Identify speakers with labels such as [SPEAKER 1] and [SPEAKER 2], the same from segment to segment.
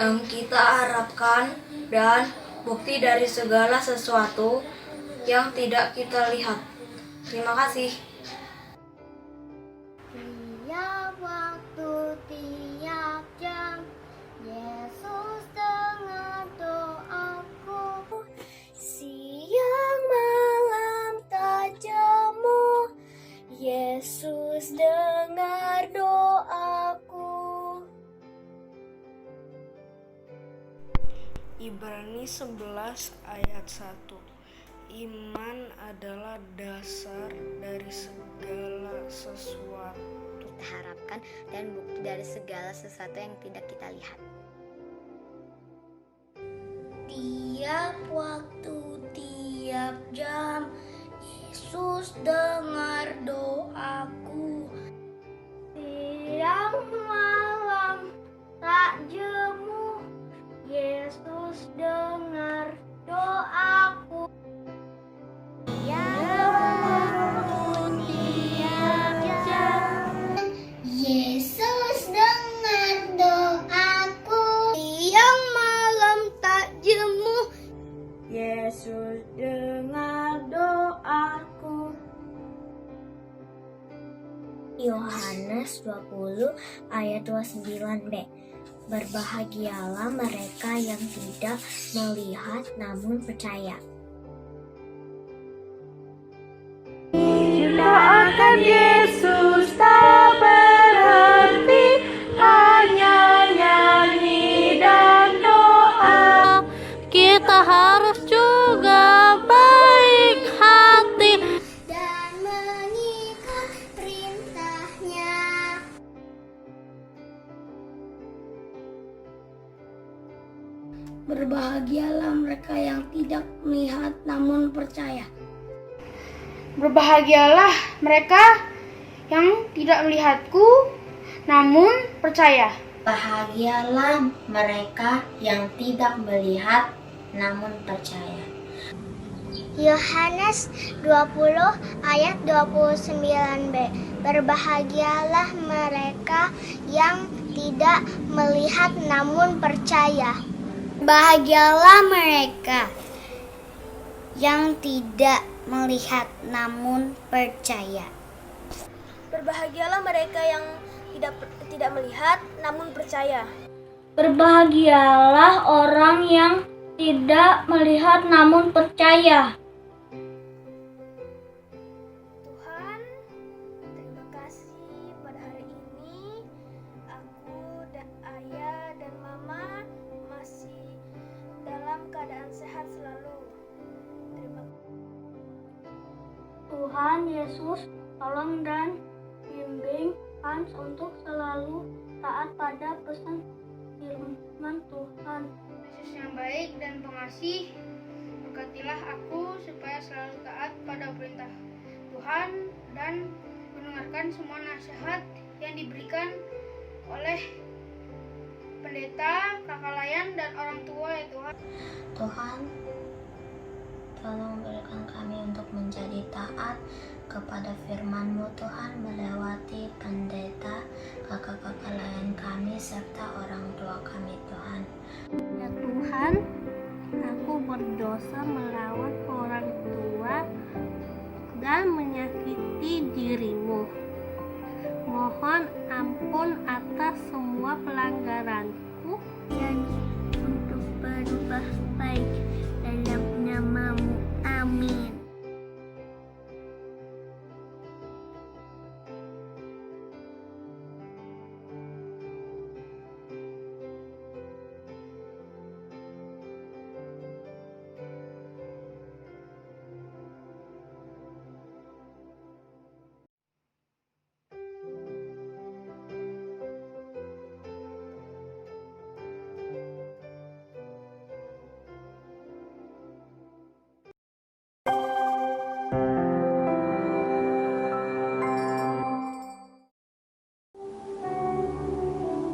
[SPEAKER 1] kita harapkan dan bukti dari segala sesuatu yang tidak kita lihat. Terima kasih.
[SPEAKER 2] Tiap waktu, tiap jam, Yesus dengar doaku. Siang malam tak jemu, Yesus dengar doaku.
[SPEAKER 3] Ibrani 11 ayat 1. Iman adalah dasar dari segala sesuatu.
[SPEAKER 2] Kita harapkan dan bukti dari segala sesuatu yang tidak kita lihat. Tiap waktu, tiap jam, Yesus dengar doaku. Siang malam tak jemu, Yesus dengar doaku. Yesus dengar doaku. Siang malam tak jemu,
[SPEAKER 3] Yesus dengar doaku.
[SPEAKER 2] Yohanes 20 ayat 29b. Berbahagialah mereka yang tidak melihat namun percaya.
[SPEAKER 3] Kita akan Yesus tak berhenti, hanya nyanyi dan doa. Kita harus juga baik hati
[SPEAKER 2] Dan mengikat perintahnya.
[SPEAKER 1] Berbahagialah mereka yang tidak melihat namun percaya.
[SPEAKER 3] Berbahagialah mereka yang tidak melihatku namun percaya.
[SPEAKER 2] Bahagialah mereka yang tidak melihat namun percaya. Yohanes 20 ayat 29b. Berbahagialah mereka yang tidak melihat namun percaya. Bahagialah mereka yang tidak melihat namun percaya.
[SPEAKER 1] Berbahagialah mereka yang tidak melihat namun percaya.
[SPEAKER 3] Berbahagialah orang yang tidak melihat namun percaya.
[SPEAKER 1] Tuhan, terima kasih pada hari ini aku dan ayah dan mama masih dalam keadaan sehat selalu. Terima kasih.
[SPEAKER 3] Tuhan Yesus, tolong dan bimbing Hans untuk selalu taat pada pesan firman Tuhan. Yesus yang baik dan pengasih, berkatilah aku supaya selalu taat pada perintah Tuhan dan mendengarkan semua nasihat yang diberikan oleh pendeta, kakak layan, dan orang tua ya Tuhan.
[SPEAKER 2] Tuhan, tolong berikan kami untuk menjadi taat kepada firman-Mu Tuhan, melewati pendeta, kakak-kakak lain kami, serta orang tua kami Tuhan.
[SPEAKER 3] Ya Tuhan, aku berdosa melawan orang tua dan menyakiti diri-Mu. Mohon ampun atas semua pelanggaranku.
[SPEAKER 2] Janji untuk berubah baik dalam nama-Mu. Amin.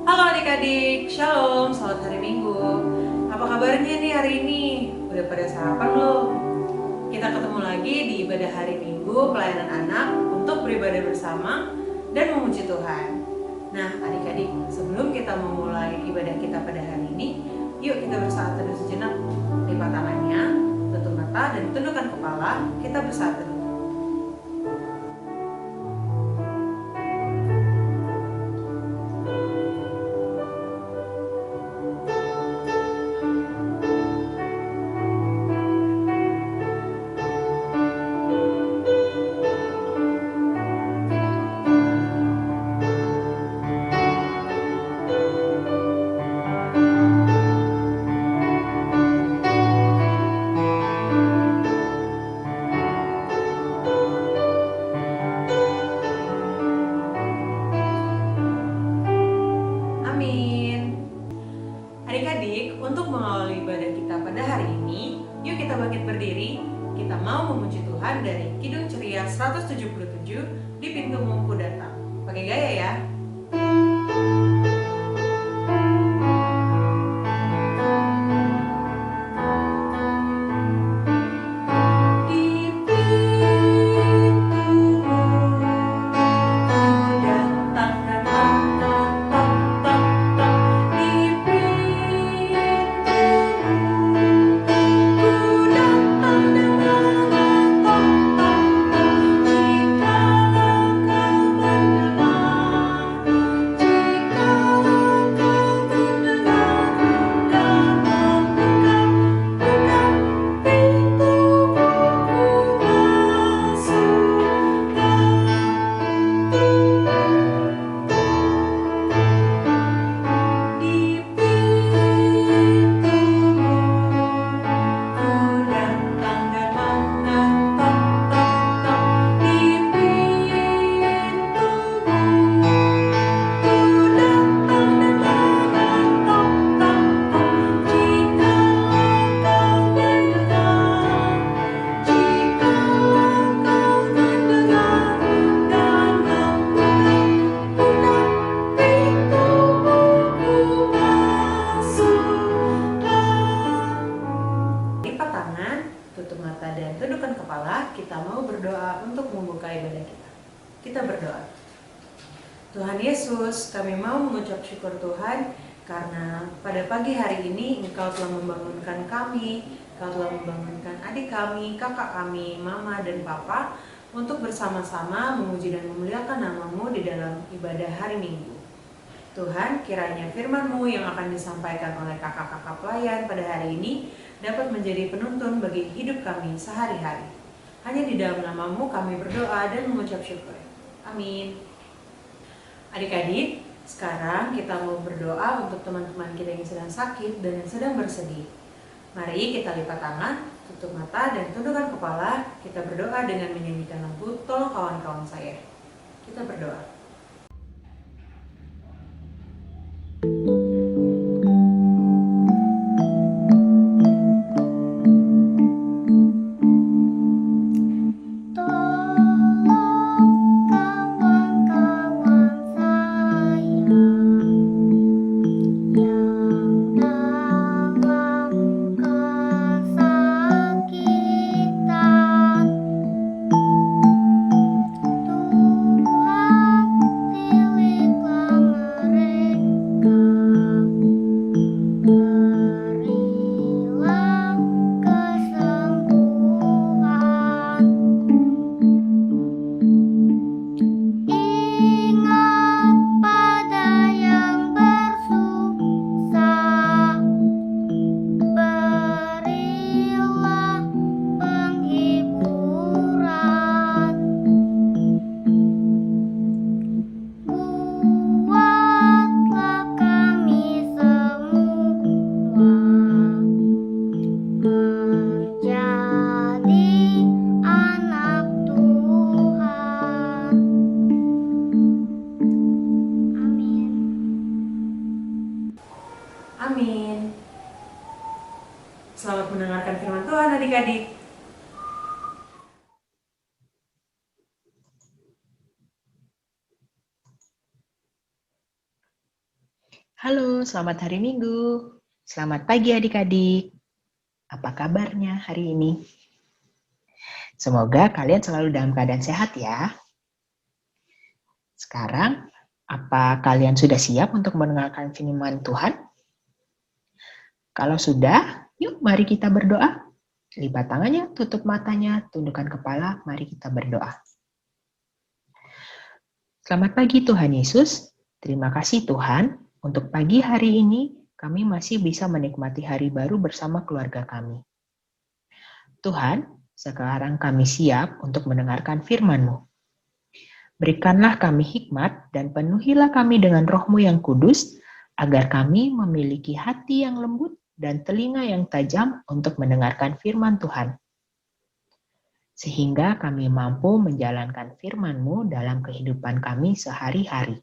[SPEAKER 4] Halo adik-adik, Shalom, selamat hari Minggu. Apa kabarnya nih hari ini? Udah pada sarapan belum? Kita ketemu lagi di ibadah hari Minggu pelayanan anak untuk beribadah bersama dan memuji Tuhan. Nah, adik-adik, sebelum kita memulai ibadah kita pada hari ini, yuk kita bersaat teduh sejenak. Lipat tangannya, tutup mata, dan tundukkan kepala. Kita bersaat teduh. Adik-adik, untuk mengawali ibadah kita pada hari ini, yuk kita bangkit berdiri. Kita mau memuji Tuhan dari Kidung Ceria 177 di Pintumu Ku Datang. Pakai gaya ya. Tutup mata dan tundukkan kepala. Kita mau berdoa untuk membuka ibadah kita. Kita berdoa. Tuhan Yesus, kami mau mengucap syukur Tuhan karena pada pagi hari ini Engkau telah membangunkan kami, Engkau telah membangunkan adik kami, kakak kami, mama dan papa untuk bersama-sama memuji dan memuliakan nama-Mu di dalam ibadah hari Minggu. Tuhan, kiranya firman-Mu yang akan disampaikan oleh kakak-kakak pelayan pada hari ini dapat menjadi penuntun bagi hidup kami sehari-hari. Hanya di dalam nama-Mu kami berdoa dan mengucap syukur. Amin. Adik-adik, sekarang kita mau berdoa untuk teman-teman kita yang sedang sakit dan yang sedang bersedih. Mari kita lipat tangan, tutup mata, dan tundukkan kepala. Kita berdoa dengan menyanyikan lagu Tolong Kawan-Kawan Saya. Kita berdoa. Amin. Selamat mendengarkan firman Tuhan adik-adik.
[SPEAKER 5] Halo, selamat hari Minggu. Selamat pagi adik-adik. Apa kabarnya hari ini? Semoga kalian selalu dalam keadaan sehat ya. Sekarang Apa kalian sudah siap untuk mendengarkan firman Tuhan? Kalau sudah, yuk mari kita berdoa. Lipat tangannya, tutup matanya, tundukkan kepala, mari kita berdoa. Selamat pagi Tuhan Yesus. Terima kasih Tuhan, untuk pagi hari ini kami masih bisa menikmati hari baru bersama keluarga kami. Tuhan, sekarang kami siap untuk mendengarkan firman-Mu. Berikanlah kami hikmat dan penuhilah kami dengan roh-Mu yang kudus, agar kami memiliki hati yang lembut dan telinga yang tajam untuk mendengarkan firman Tuhan. Sehingga kami mampu menjalankan firman-Mu dalam kehidupan kami sehari-hari.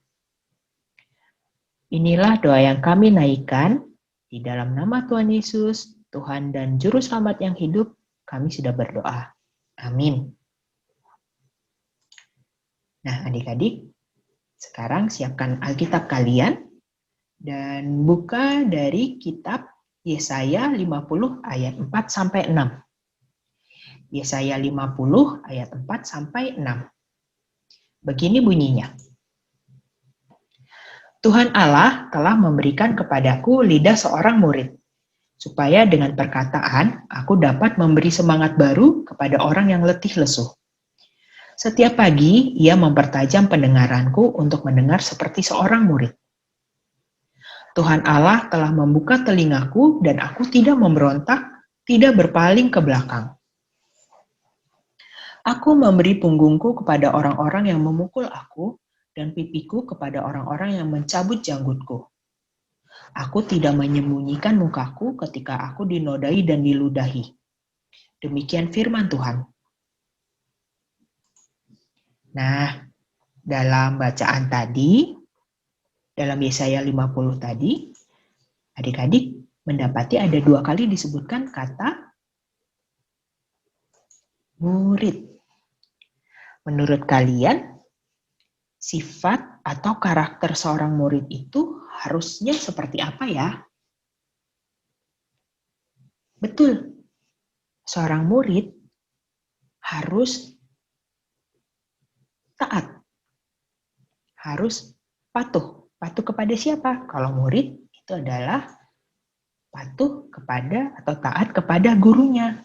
[SPEAKER 5] Inilah doa yang kami naikkan, di dalam nama Tuhan Yesus, Tuhan dan Juru Selamat yang hidup, kami sudah berdoa. Amin. Nah, adik-adik, sekarang siapkan Alkitab kalian dan buka dari kitab Yesaya 50 ayat 4 sampai 6. Yesaya 50 ayat 4 sampai 6. Begini bunyinya. Tuhan Allah telah memberikan kepadaku lidah seorang murid, supaya dengan perkataan aku dapat memberi semangat baru kepada orang yang letih lesu. Setiap pagi, ia mempertajam pendengaranku untuk mendengar seperti seorang murid. Tuhan Allah telah membuka telingaku dan aku tidak memberontak, tidak berpaling ke belakang. Aku memberi punggungku kepada orang-orang yang memukul aku dan pipiku kepada orang-orang yang mencabut janggutku. Aku tidak menyembunyikan mukaku ketika aku dinodai dan diludahi. Demikian firman Tuhan. Nah, dalam bacaan tadi, dalam Yesaya 50 tadi, adik-adik mendapati ada 2 kali disebutkan kata murid. Menurut kalian, sifat atau karakter seorang murid itu harusnya seperti apa ya? Betul, seorang murid harus taat, harus patuh. Patuh kepada siapa? Kalau murid itu adalah patuh kepada atau taat kepada gurunya.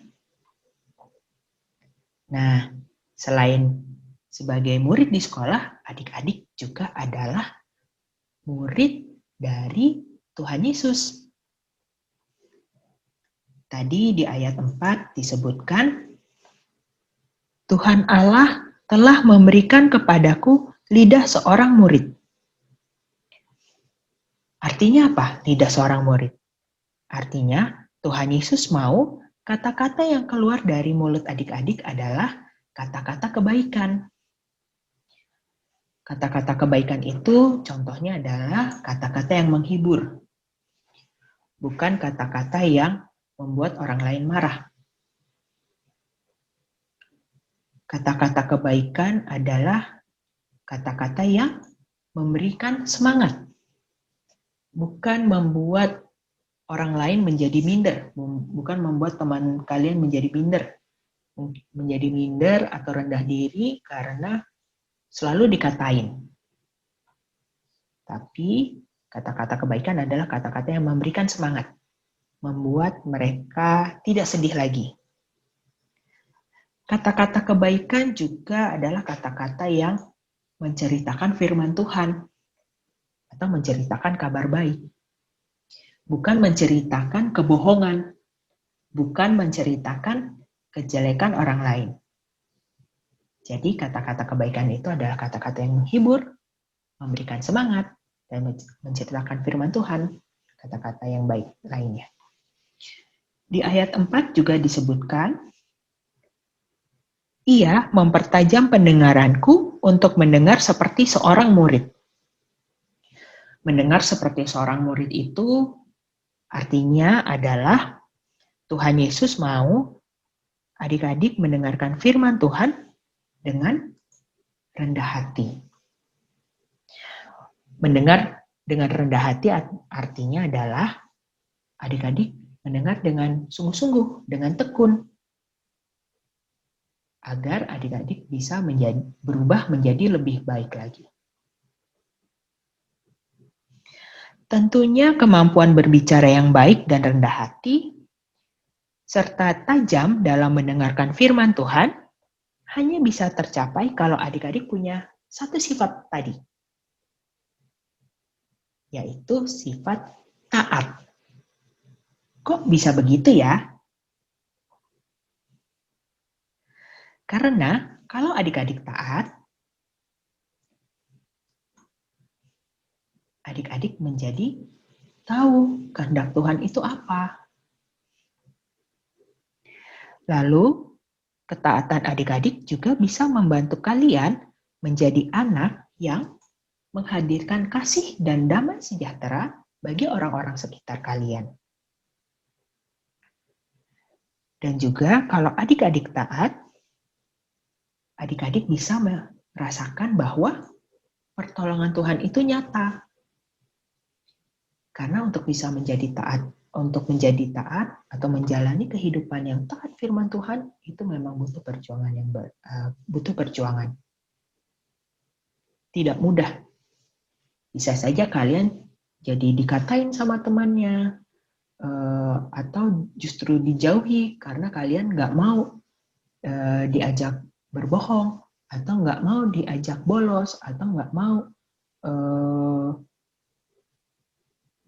[SPEAKER 5] Nah, selain sebagai murid di sekolah, adik-adik juga adalah murid dari Tuhan Yesus. Tadi di ayat 4 disebutkan, Tuhan Allah telah memberikan kepadaku lidah seorang murid. Artinya apa, lidah seorang murid? Artinya, Tuhan Yesus mau kata-kata yang keluar dari mulut adik-adik adalah kata-kata kebaikan. Kata-kata kebaikan itu contohnya adalah kata-kata yang menghibur. Bukan kata-kata yang membuat orang lain marah. Kata-kata kebaikan adalah kata-kata yang memberikan semangat. Bukan membuat orang lain menjadi minder. Bukan membuat teman kalian menjadi minder. Menjadi minder atau rendah diri karena selalu dikatain. Tapi kata-kata kebaikan adalah kata-kata yang memberikan semangat. Membuat mereka tidak sedih lagi. Kata-kata kebaikan juga adalah kata-kata yang menceritakan firman Tuhan atau menceritakan kabar baik. Bukan menceritakan kebohongan, bukan menceritakan kejelekan orang lain. Jadi kata-kata kebaikan itu adalah kata-kata yang menghibur, memberikan semangat, dan menceritakan firman Tuhan, kata-kata yang baik lainnya. Di ayat 4 juga disebutkan, ia mempertajam pendengaranku untuk mendengar seperti seorang murid. Mendengar seperti seorang murid itu artinya adalah Tuhan Yesus mau adik-adik mendengarkan firman Tuhan dengan rendah hati. Mendengar dengan rendah hati artinya adalah adik-adik mendengar dengan sungguh-sungguh, dengan tekun. Agar adik-adik bisa berubah menjadi lebih baik lagi. Tentunya kemampuan berbicara yang baik dan rendah hati, serta tajam dalam mendengarkan firman Tuhan, hanya bisa tercapai kalau adik-adik punya satu sifat tadi, yaitu sifat taat. Kok bisa begitu ya? Karena kalau adik-adik taat, adik-adik menjadi tahu kehendak Tuhan itu apa. Lalu, ketaatan adik-adik juga bisa membantu kalian menjadi anak yang menghadirkan kasih dan damai sejahtera bagi orang-orang sekitar kalian. Dan juga kalau adik-adik taat, adik-adik bisa merasakan bahwa pertolongan Tuhan itu nyata. Karena untuk bisa menjadi taat atau menjalani kehidupan yang taat firman Tuhan itu memang butuh perjuangan. Tidak mudah. Bisa saja kalian jadi dikatain sama temannya atau justru dijauhi karena kalian nggak mau diajak berbohong atau nggak mau diajak bolos atau nggak mau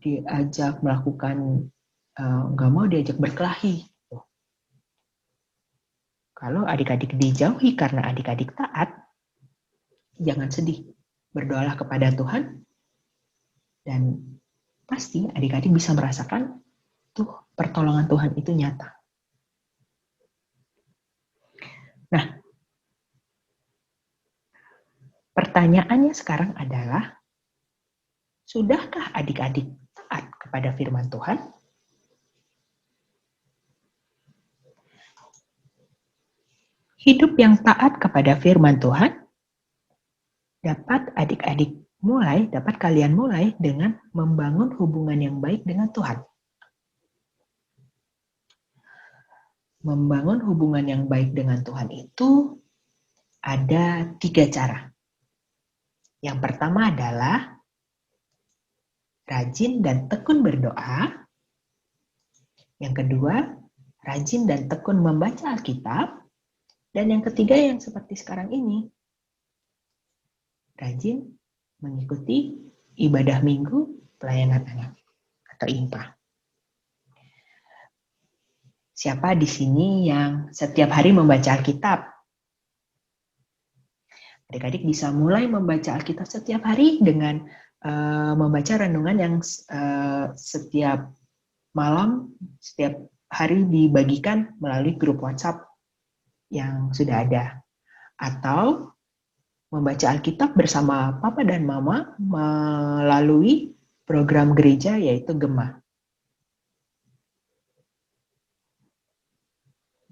[SPEAKER 5] diajak melakukan, nggak mau diajak berkelahi. Kalau adik-adik dijauhi karena adik-adik taat, jangan sedih. Berdoalah kepada Tuhan, dan pasti adik-adik bisa merasakan tuh pertolongan Tuhan itu nyata. Nah, pertanyaannya sekarang adalah, sudahkah adik-adik taat kepada firman Tuhan? Hidup yang taat kepada firman Tuhan dapat kalian mulai dengan membangun hubungan yang baik dengan Tuhan. Membangun hubungan yang baik dengan Tuhan itu ada 3 cara. Yang pertama adalah rajin dan tekun berdoa. Yang kedua, rajin dan tekun membaca Alkitab. Dan yang ketiga yang seperti sekarang ini, rajin mengikuti ibadah minggu pelayanan anak atau IMPA. Siapa di sini yang setiap hari membaca Alkitab? Adik-adik bisa mulai membaca Alkitab setiap hari dengan membaca renungan yang setiap malam, setiap hari dibagikan melalui grup WhatsApp yang sudah ada. Atau membaca Alkitab bersama Papa dan Mama melalui program gereja yaitu Gema.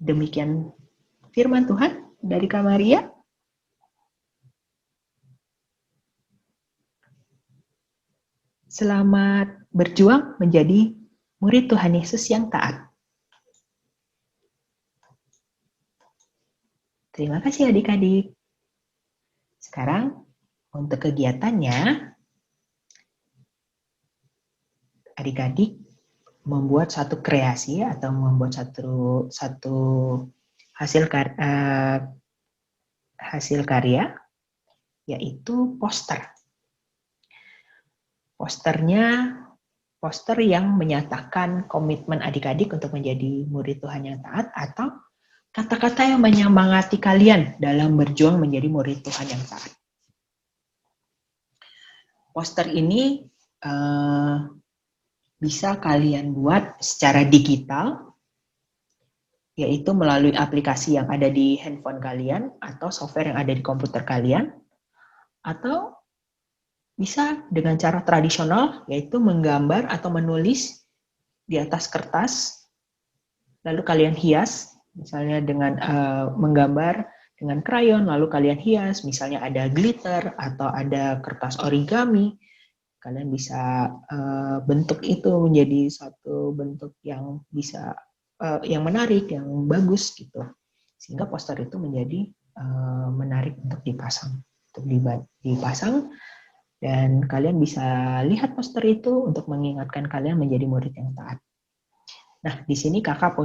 [SPEAKER 5] Demikian firman Tuhan dari Kak Maria. Selamat berjuang menjadi murid Tuhan Yesus yang taat. Terima kasih adik-adik. Sekarang untuk kegiatannya, adik-adik membuat satu kreasi atau membuat satu hasil karya, yaitu poster. Poster yang menyatakan komitmen adik-adik untuk menjadi murid Tuhan yang taat, atau kata-kata yang menyemangati kalian dalam berjuang menjadi murid Tuhan yang taat. Poster ini bisa kalian buat secara digital, yaitu melalui aplikasi yang ada di handphone kalian, atau software yang ada di komputer kalian, atau bisa dengan cara tradisional, yaitu menggambar atau menulis di atas kertas, lalu kalian hias, misalnya dengan menggambar dengan krayon, lalu kalian hias, misalnya ada glitter atau ada kertas origami, kalian bisa bentuk itu menjadi satu bentuk yang bisa yang menarik, yang bagus gitu, sehingga poster itu menjadi menarik untuk dipasang, Dan kalian bisa lihat poster itu untuk mengingatkan kalian menjadi murid yang taat. Nah, di sini kakak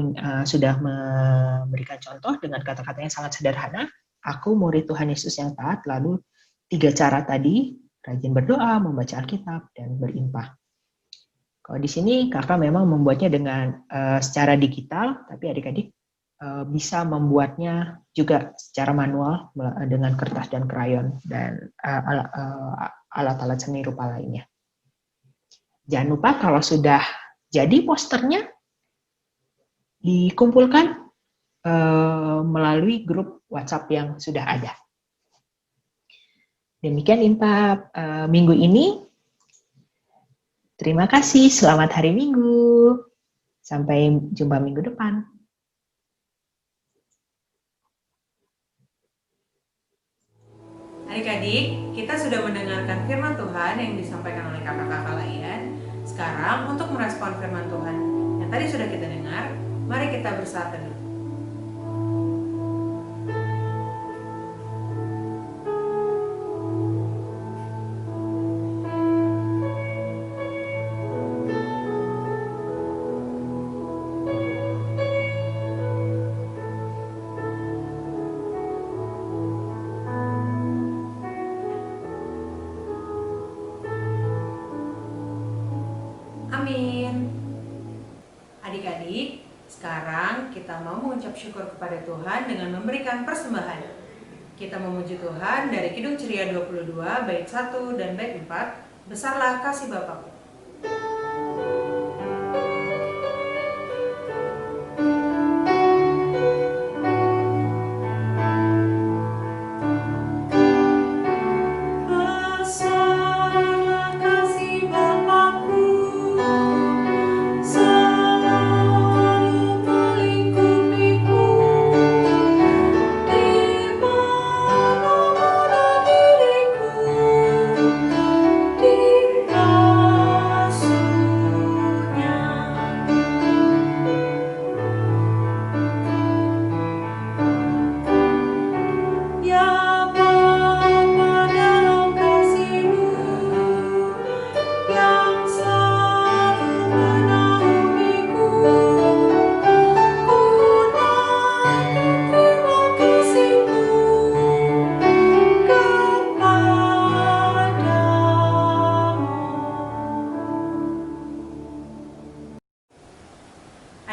[SPEAKER 5] sudah memberikan contoh dengan kata-kata yang sangat sederhana. Aku murid Tuhan Yesus yang taat, lalu 3 cara tadi, rajin berdoa, membaca Alkitab, dan berinfak. Kalau di sini kakak memang membuatnya dengan secara digital, tapi adik-adik bisa membuatnya juga secara manual dengan kertas dan krayon dan alat-alat seni rupa lainnya. Jangan lupa kalau sudah jadi posternya, dikumpulkan melalui grup WhatsApp yang sudah ada. Demikian infak minggu ini. Terima kasih, selamat hari Minggu. Sampai jumpa minggu depan.
[SPEAKER 4] Adik-adik, kita sudah mendengarkan firman Tuhan yang disampaikan oleh kakak-kakak lain. Sekarang untuk merespon firman Tuhan yang tadi sudah kita dengar, mari kita bersaat teduh. Amin. Adik-adik, sekarang kita mau mengucap syukur kepada Tuhan dengan memberikan persembahan. Kita memuji Tuhan dari Kidung Ceria 22, bait 1 dan bait 4, Besarlah kasih Bapakku.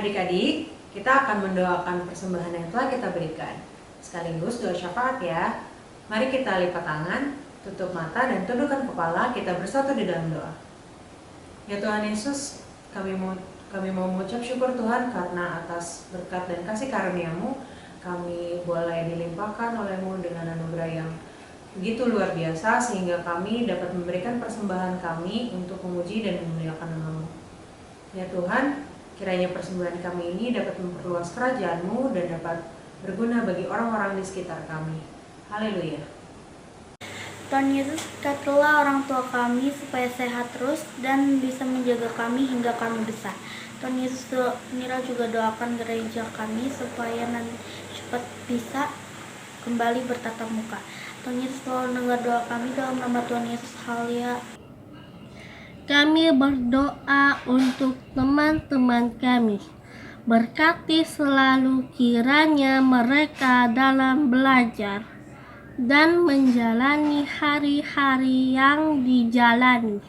[SPEAKER 4] Adik-adik, kita akan mendoakan persembahan yang telah kita berikan. Sekaligus doa syafaat ya. Mari kita lipat tangan, tutup mata dan tundukkan kepala, kita bersatu di dalam doa. Ya Tuhan Yesus, kami mau mengucap syukur Tuhan karena atas berkat dan kasih karunia-Mu, kami boleh dilimpahkan oleh-Mu dengan anugerah yang begitu luar biasa sehingga kami dapat memberikan persembahan kami untuk memuji dan memuliakan nama-Mu. Ya Tuhan, kiranya persembahan kami ini dapat memperluas kerajaan-Mu dan dapat berguna bagi orang-orang di sekitar kami. Haleluya.
[SPEAKER 3] Tuhan Yesus, berkatilah orang tua kami supaya sehat terus dan bisa menjaga kami hingga kami besar. Tuhan Yesus, Mira juga doakan gereja kami supaya nanti cepat bisa kembali bertatap muka. Tuhan Yesus, tolong dengar doa kami dalam nama Tuhan Yesus. Haleluya.
[SPEAKER 6] Kami berdoa untuk teman-teman kami. Berkati selalu kiranya mereka dalam belajar dan menjalani hari-hari yang dijalani.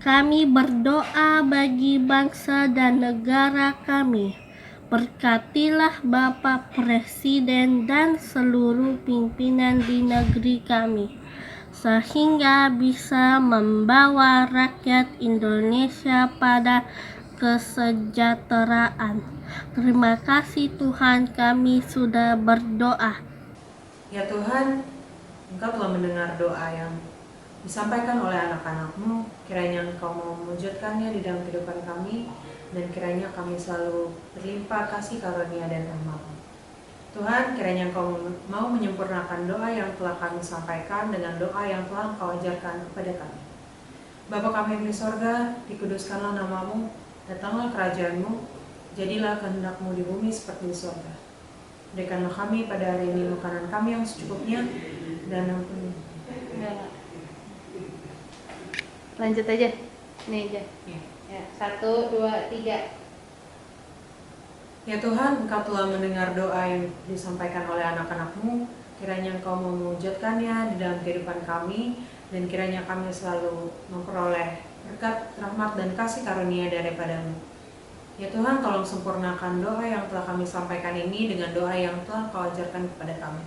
[SPEAKER 6] Kami berdoa bagi bangsa dan negara kami. Berkatilah Bapak Presiden dan seluruh pimpinan di negeri kami, sehingga bisa membawa rakyat Indonesia pada kesejahteraan. Terima kasih Tuhan, kami sudah berdoa.
[SPEAKER 4] Ya Tuhan, Engkau telah mendengar doa yang disampaikan oleh anak-anak-Mu. Kiranya Engkau mau mewujudkannya di dalam kehidupan kami, dan kiranya kami selalu berlimpah kasih karunia dan rahmat-Mu. Tuhan, kiranya Engkau mau menyempurnakan doa yang telah kami sampaikan dengan doa yang telah Engkau ajarkan kepada kami. Bapa kami yang di sorga, dikuduskanlah nama-Mu, datanglah kerajaan-Mu, jadilah kehendak-Mu di bumi seperti di sorga. Berikanlah kami pada hari ini makanan kami yang secukupnya, dan ampuni
[SPEAKER 7] Lanjut aja. Nih aja.
[SPEAKER 4] Ya.
[SPEAKER 7] Ya, 1, 2, 3.
[SPEAKER 4] Ya Tuhan, Engkau telah mendengar doa yang disampaikan oleh anak-anak-Mu. Kiranya Engkau mewujudkannya di dalam kehidupan kami, dan kiranya kami selalu memperoleh berkat, rahmat, dan kasih karunia daripada-Mu. Ya Tuhan, tolong sempurnakan doa yang telah kami sampaikan ini dengan doa yang telah Kau ajarkan kepada kami.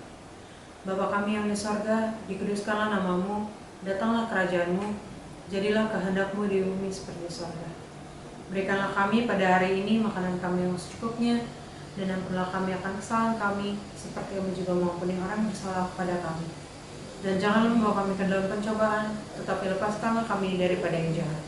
[SPEAKER 4] Bapa kami yang di sorga, dikuduskanlah nama-Mu, datanglah kerajaan-Mu, jadilah kehendak-Mu di bumi seperti di sorga. Berikanlah kami pada hari ini makanan kami yang secukupnya, dan ampunilah kami akan kesalahan kami, seperti kami juga mengampuni orang yang bersalah kepada kami. Dan janganlah membawa kami ke dalam pencobaan, tetapi lepaskanlah kami daripada yang jahat.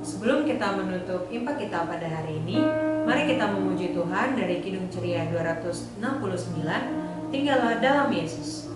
[SPEAKER 4] Sebelum kita menutup impak kita pada hari ini, mari kita memuji Tuhan dari Kidung Ceria 269, Tinggallah dalam Yesus.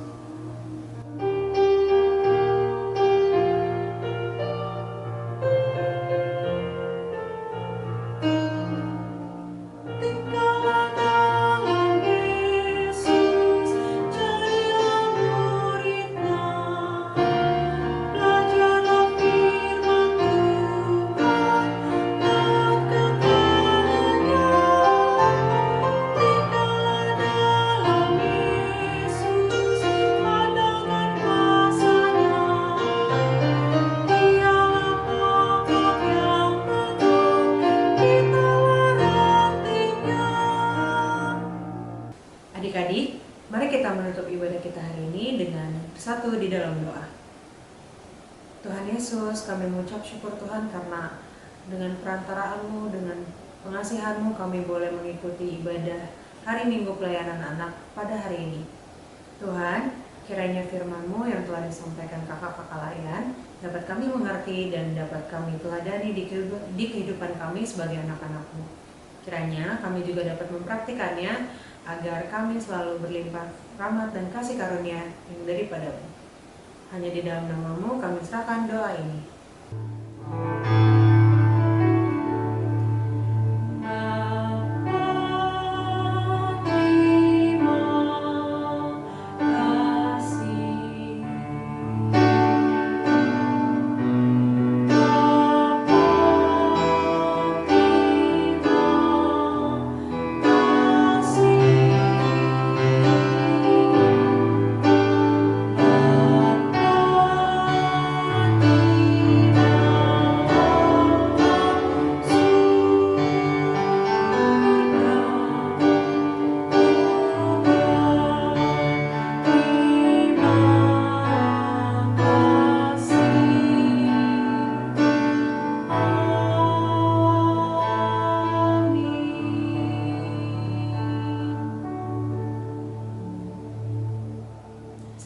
[SPEAKER 4] Adik-adik, mari kita menutup ibadah kita hari ini dengan bersatu di dalam doa. Tuhan Yesus, kami mengucap syukur Tuhan karena dengan perantaraan-Mu, dengan pengasihan-Mu kami boleh mengikuti ibadah hari Minggu Pelayanan Anak pada hari ini. Tuhan, kiranya firman-Mu yang telah disampaikan kakak-kakak layan dapat kami mengerti dan dapat kami teladani di kehidupan kami sebagai anak-anak-Mu. Kiranya kami juga dapat mempraktikannya agar kami selalu berlimpah rahmat dan kasih karunia yang daripada-Mu. Hanya di dalam nama-Mu kami serahkan doa ini.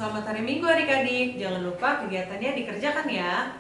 [SPEAKER 4] Selamat hari Minggu adik-adik, jangan lupa kegiatannya dikerjakan ya.